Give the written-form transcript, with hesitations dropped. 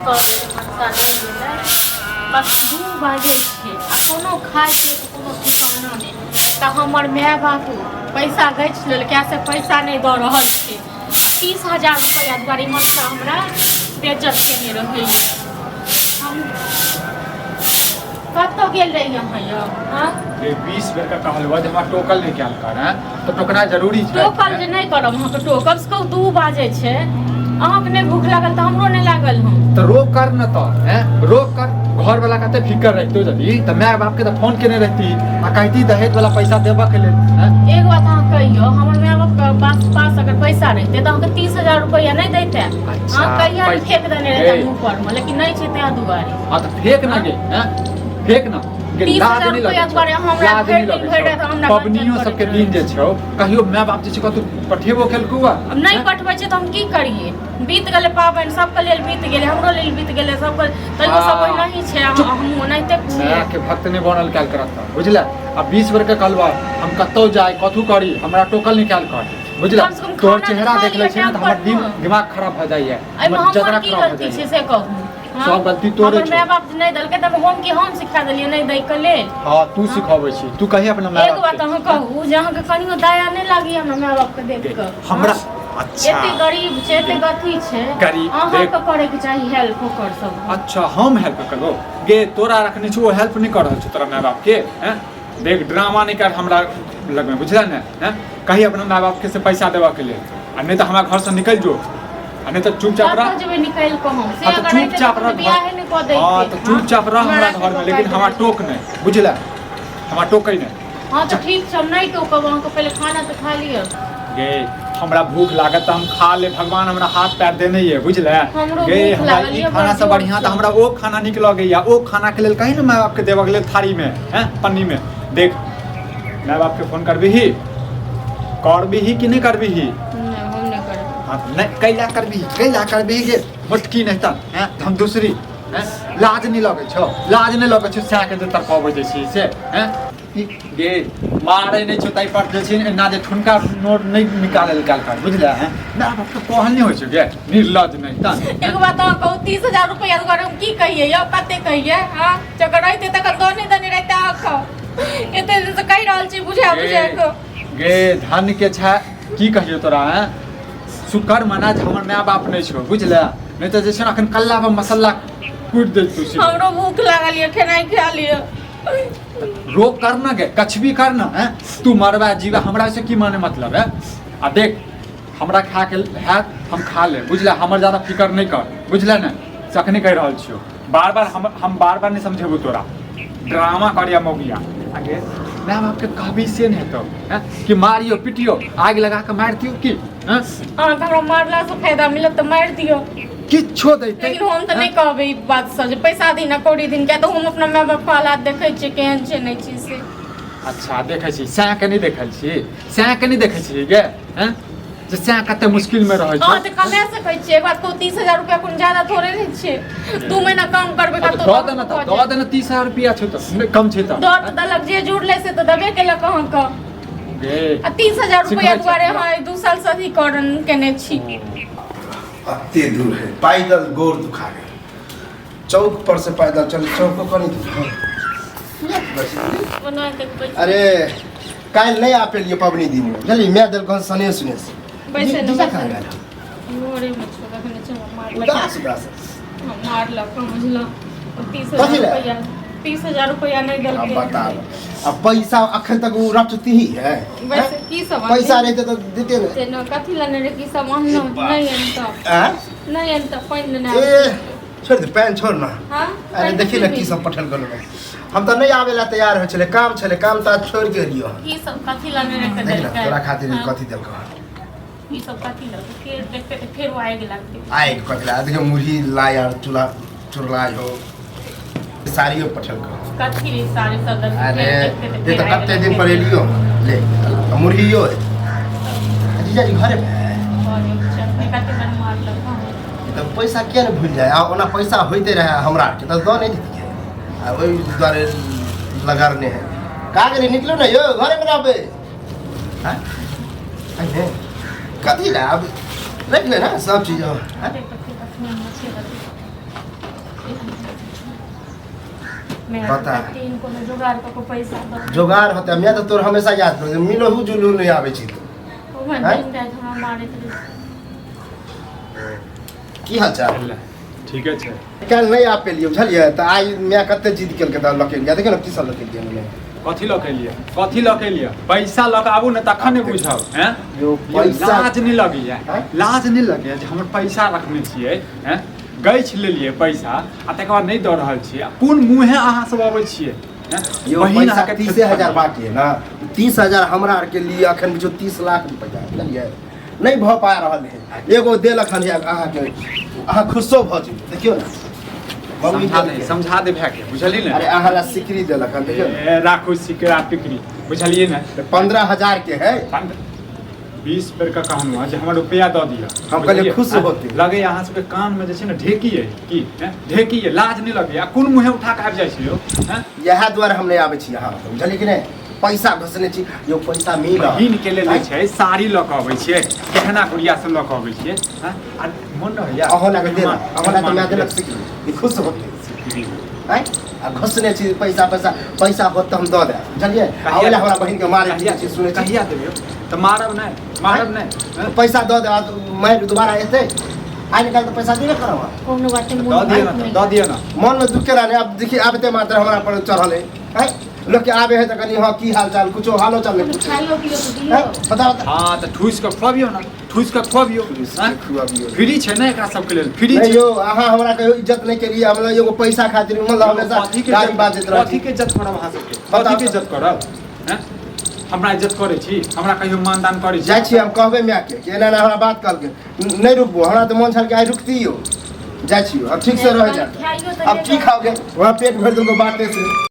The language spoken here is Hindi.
बस 2 बजे छे आ कोनो खाए के कोनो ठिकाना नहीं त हमर माय बापू पैसा गछ लेलकै से पैसा नहीं द रहल छे 30,000 रुपया द्वारे मतलब हमरा बेइज्जत केने रहै हम कत गेल रही यहाँ हां ये 20 बेर का कहलवा जे हमरा टोकल नहीं कैल कर हैं तो टोकना जरूरी छै टोकल जे नहीं करब हम तो टोकब से 2 बजे छे अहाँ के नहीं भूख लागल त हमरो नहीं लागल हम तो रोक कर न तो हैं रोक कर घर वाला कते फिकर रहतो जदी त माय बाप के त फोन केने रहती आ कहती दहेज वाला पैसा देबा के लेल हैं एक बात अहाँ कहियो हमर माय बाप के पास अगर पैसा रहते तो हमके 30,000 रुपया नहीं देते अच्छा, हां कहिया फेंक देने रहते मुंह पर में लेकिन नहीं छै ते दुआरे हां तो फेंक ना गे हैं फेंक ना लाज नहीं लगे पबनियों सबके दिन जे छौ कहियो माय बाप जे छै कतौ पठेबो केलकुआ अब नहीं पठबै छै त हम की करिए बीत गेले पाबन सबके लेल बीत गेले हमरो लेल बीत गेले सबके तइयो सब ओहिना ही छै हम ओनाइते माय के भक्त ने बनल कैल करत बुझला अब 20 बेर के कहलवा हम कतौ जाय कथु करी हमरा टोकल निकाल कर बुझला तोर चेहरा देख ले छै न त हमर दिमाग खराब भ जाइए हमर जगरा खराब भ जाइए से कहू सब गलती तोरे छै माय बाप नहीं दलके तब हम की हम सिखा देलिए नहीं दै के लेल हां तू सिखाबै छी तू कहि अपना माय बाप एक बात अहाँ कहू जे अहाँ के कनियो दया नहीं लागी हमरा माय बाप के देख के हमरा अच्छा एते गरीब छै एते गथी छै अहाँ के करे के चाही हेल्प ओकर सब अच्छा हम हेल्प करबो गे तोरा रखने छी वो हेल्प नहीं कर रहल छ तोरा माय बाप के हैं देख ड्रामा नहीं कर हमरा लग में बुझला ने हैं कहि अपना माय बाप के से पैसा देबा के लिए आ नहीं तो हमरा घर से निकल जो आ नहीं तो चुपचाप रह जब निकल को हम से अगर चुपचाप रह बियाह नहीं को दे हां तो चुपचाप रह हमरा घर में लेकिन हमरा टोक नहीं बुझला हमरा टोकै नहीं हां तो ठीक छै हम नहीं टोकब अहाँ को पहले खाना तो खा लियो गे हमरा भूख लागत हम खा ले भगवान हमरा हाथ पैर देने है बुझले गे हमरा ई खाना से बढ़िया त हमरा ओ खाना निक लगैया ओ खाना के लेल कहीं न माय बाप के देबा के लेल थारी में हैं पन्नी में देख माय बाप के फोन करबी ही कि नहीं करबी ही नहीं कैला करबी गे मोटकी नहीं त हैं हम दूसरी हैं लाज नहीं लगे छौ सा के तर कहबै जे छी से हैं गे मारे नहीं छौ तै पर जे छी ना जे ठुनका नोट नहीं निकालल काल कर बुझला हैं ना बाप के कहल नहीं होय छै गे निर्लज नहीं त एक बात अहाँ कहू 30,000 रुपया दुआरे हम की कहिए यो कते कहिए हां जकर रहते तकर दोने दने रहते आख एते से कहि रहल छी बुझा के गे धन के छै की कहियो तोरा हैं शुक्र मना जे हमर माय बाप नहीं छौ बुझला नहीं तो जे छै अखन कल्ला पर मसाला कूट दे तू हमरो भूख लागल ये खेनाई खा लियो रोक करना गे कछ भी करना है तू मरवा जीवा हमरा से की माने मतलब है आ देख हमरा खा के है हम खा ले बुझला हमर ज्यादा फिकर नहीं कर बुझला ना सखनी कह रहल छियो बार-बार हम बार-बार नहीं समझेबो तोरा ड्रामा करिया मोगिया आगे माय बाप के कहबी से नहीं तो हैं कि मारियो पिटियो आग लगा के मार दियो की हैं हमरा मारला से फायदा मिलत तो मार दियो किछो दैते लेकिन हम त नहीं कहबै ई बात सज पैसा दिन कौड़ी दिन के तो हम अपना माय बाप के हालात देखै छी केहन छै नहीं छी से अच्छा देखै छी सै के नहीं देखै छी गे हैं जे सै कते मुश्किल में रहै छै हां त कमे सकै छी एक बात को 30,000 रुपया कोन ज्यादा थोड़े नहीं छै 2 महीना काम करबे का तो दो देना 30,000 रुपया छै तो कम छै तो दर दलक जे जुड़ले से तो दबे केला कहां का गे आ 30,000 रुपया दुआरे हां 2 साल से ही करन केने छी अत्ते दूर है पैदल गोर दुखा गए चौक पर से पैदल चल चौक को कनी बना के अरे काल नहीं आ पेलिए पबनी दिन में जल्दी मैं दल कौन सने सुने पैसे न कहां गया मोरे मत छोड़ा कने छ मार उदास मार ला समझला 30,000 रुपया नहीं दल के बता अब पैसा अखन तक वो रटती ही है वैसे की सब पैसा रहते तो देते ना तेनो कथि लाने रे की सामान नहीं अंत नहीं अंत पाइन लेना ए छोड़ दे पैन छोड़ ना हां अरे देखिए ना की सब पठल गलो हम तो नहीं आवेला तैयार हो चले काम तो छोड़ के लियो की सब कथि लाने रे के देख ना तोरा खातिर कथि देल का ई सब कथि लग फिर देखते फिर वो आएगे लगते आए कथि ला देखो मुरही ला यार चुरला हो साड़ियों पठल का कथि सारे सब अरे ये तो कत्ते दिन पर लियो ले मुरहियो जीजा जी घरे चटनी कथि बन मार लगा तो पैसा क्या न भूल जाए ओना पैसा होते रहे हमरा के तो दो नहीं देती आ वही द्वारे लगारने है का करे निकलो ना यो घरे में रहबे हां अरे कथि ला अब रख ले ना सब चीज हां मैं बता। तीन को जुगाड़ को पैसा दो जोगार होता मैं तो तोर हमेशा याद कर मिलहु जुलहु नहीं आवे छी तो ओ मैं हैं? दिन रात हम मारे थे की हाल चाल ठीके छै कल नहीं आ पेलिए बुझलिए तो आई मैं कते जिद केल के लके गया देखिए ना की सब लके गया मैंने कथी लऽ के लिए कथी लऽ के लिए पैसा लऽ के आबू ने तखन ने बुझब हैं यो पैसा लाज नहीं लगैया हैं? लाज नहीं लगैया जे हमर पैसा रखने छियै हैं गैछ लेलियै पैसा आ तकर बाद नहीं दऽ रहल छियै कोन मुँहे अहाँ सब अबै छियै हैं यो बहिन पैसा अहाँके 30,000 बाकी है ना 30,000 हमरा आर के लिए अखन जो 30 लाख रुपया बुझलिए नहीं भ पा रहल है एगो देलक हन अहाँ के अहाँ खुशो भ जी देखियो ना मम्मी समझा दे भाय के बुझलियै ने अरे अहाँ ला सिकरी देलक हन देखियो ना ए, राखू सिकरा पिकरी बुझलियै ने 15,000 के है 20 बेर का कहनुआ जे हमर रुपया दऽ दिअ हम कहलिए खुश होते लगे अहाँ सबके कान में जे छै ने ढेकी है की हैं ढेकी है लाज नहीं लगैया कोन मुँहे उठा के आबि जाइ छै यौ हैं यह द्वारा हम नहीं आवे छी यहाँ बुझलिए कि नहीं पैसा घसने छी यो पैसा मिल बहिन के लेल नहि छै साड़ी लऽ कऽ अबै छियै गहना गुड़िया सब लऽ कऽ अबै छियै हैं आ मोन रहैया अहो ला के देला अहो ला तो मैं देलक सिकरी खुश होते हैं आ घसने छी पैसा हो तो हम दऽ दे बुझलिए आवला हमरा बहिन के मारे छी सुने छी कहिया देबै तऽ मारब नहीं पैसा दऽ दे मैं दोबारा एते आई निकाल तो पैसा देबे करब कोनो बात दऽ दिअ ना मन में दुख के रहने अब देखिए आबते मात्र हमरा पर चढ़ल है लोग के आबे है त कनी हां की हाल चाल कुछो हालो चाल नहीं कुछ खाइयो पियो तो दियो बता हाँ तऽ ठूस कऽ खुआबियौ ना ठूस कऽ खुआबियौ फ्री छै ने एकरा सबके लेल फ्री नहीं छै यो अहाँ हमरा कहियो इज्जत नहीं केलिए हमरा एगो पैसा खातिर मतलब हमेशा गाली बात देत रह कथी के इज्जत करब अहाँ सबके कथी के इज्जत करब हैं हमरा इज्जत करै छी हमरा कहियो मानदान करै छी जाइ छी हम कहबे मैं के एना ना हमरा बात कर के नहीं रुकबो हमरा तो मन छल के आई रुकती हो जाइ छी अब ठीक से रह जा अब की खाओगे वहाँ पेट भर तुमको बातें से